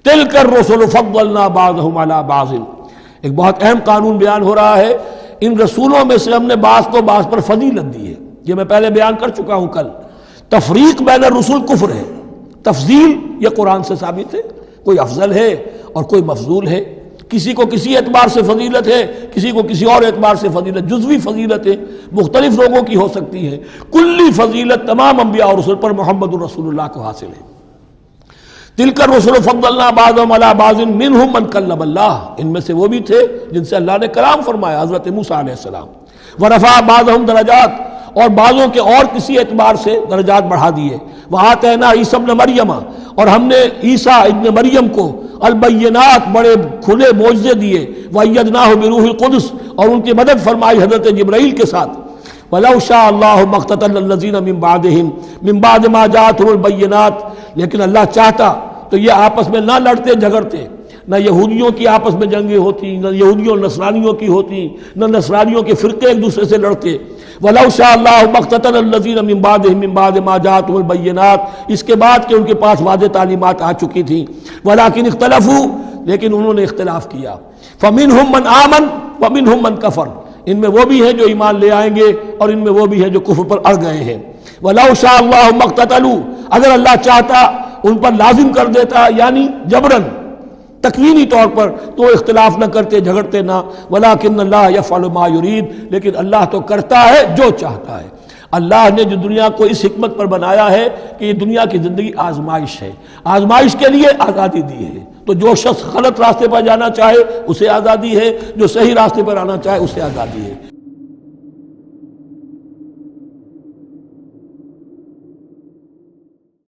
تلک الرسل فضلنا بعضهم علی بعض، ایک بہت اہم قانون بیان ہو رہا ہے، ان رسولوں میں سے ہم نے بعض کو بعض پر فضیلت دی ہے۔ یہ میں پہلے بیان کر چکا ہوں کل، تفریق بین الرسل کفر ہے، تفضیل یہ قرآن سے ثابت ہے، کوئی افضل ہے اور کوئی مفضول ہے، کسی کو کسی اعتبار سے فضیلت ہے، کسی کو کسی اور اعتبار سے فضیلت، جزوی فضیلت ہے مختلف لوگوں کی ہو سکتی ہے، کلی فضیلت تمام انبیاء اور رسول پر محمد رسول اللہ کو حاصل ہے۔ تلک الرسل فضلنا بعضهم علی بعض منهم من کلم اللہ، ان میں سے وہ بھی تھے جن سے اللہ نے کلام فرمایا، حضرت موسیٰ علیہ السلام، ورفع بعضهم درجات، اور بعضوں کے اور کسی اعتبار سے درجات بڑھا دیے، وآتینا عیسی ابن مریم، اور ہم نے عیسیٰ ابن مریم کو البینات بڑے کھلے معجزے دیے، وأیدناہ بروح القدس، اور ان کی مدد فرمائی حضرت جبرائیل کے ساتھ، وَلَوْ شَاءَ اللَّهُ مَا اقْتَتَلَ الَّذِينَ مِن بَعْدِهِمْ مِن بَعْدِ مَا جَاءَتْهُمُ الْبَيِّنَاتُ، لیکن اللہ چاہتا تو یہ آپس میں نہ لڑتے جھگڑتے، نہ یہودیوں کی آپس میں جنگیں ہوتی، نہ یہودیوں نصرانیوں کی ہوتی، نہ نصرانیوں کے فرقے ایک دوسرے سے لڑتے۔ وَلَوْ شَاءَ اللَّهُ مَا اقْتَتَلَ الَّذِينَ مِن بَعْدِهِمْ مِن بَعْدِ مَا جَاءَتْهُمُ الْبَيِّنَاتُ، اس کے بعد کہ ان کے پاس واضح تعلیمات آ چکی تھیں، وَلَٰكِنِ اخْتَلَفُوا، لیکن انہوں نے اختلاف کیا، فَمِنْهُم مَّنْ آمَنَ وَمِنْهُم مَّنْ كَفَرَ، ان میں وہ بھی ہیں جو ایمان لے آئیں گے اور ان میں وہ بھی ہیں جو کفر پر اڑ گئے ہیں۔ وَلَوْ شَاءَ اللَّهُ مَا اقْتَتَلُوا، اگر اللہ چاہتا ان پر لازم کر دیتا، یعنی جبراً تکوینی طور پر، تو اختلاف نہ کرتے جھگڑتے نہ، ولیکن اللہ یفعل ما یرید، لیکن اللہ تو کرتا ہے جو چاہتا ہے۔ اللہ نے جو دنیا کو اس حکمت پر بنایا ہے کہ یہ دنیا کی زندگی آزمائش ہے، آزمائش کے لیے آزادی دی ہے، تو جو شخص غلط راستے پر جانا چاہے اسے آزادی ہے، جو صحیح راستے پر آنا چاہے اسے آزادی ہے۔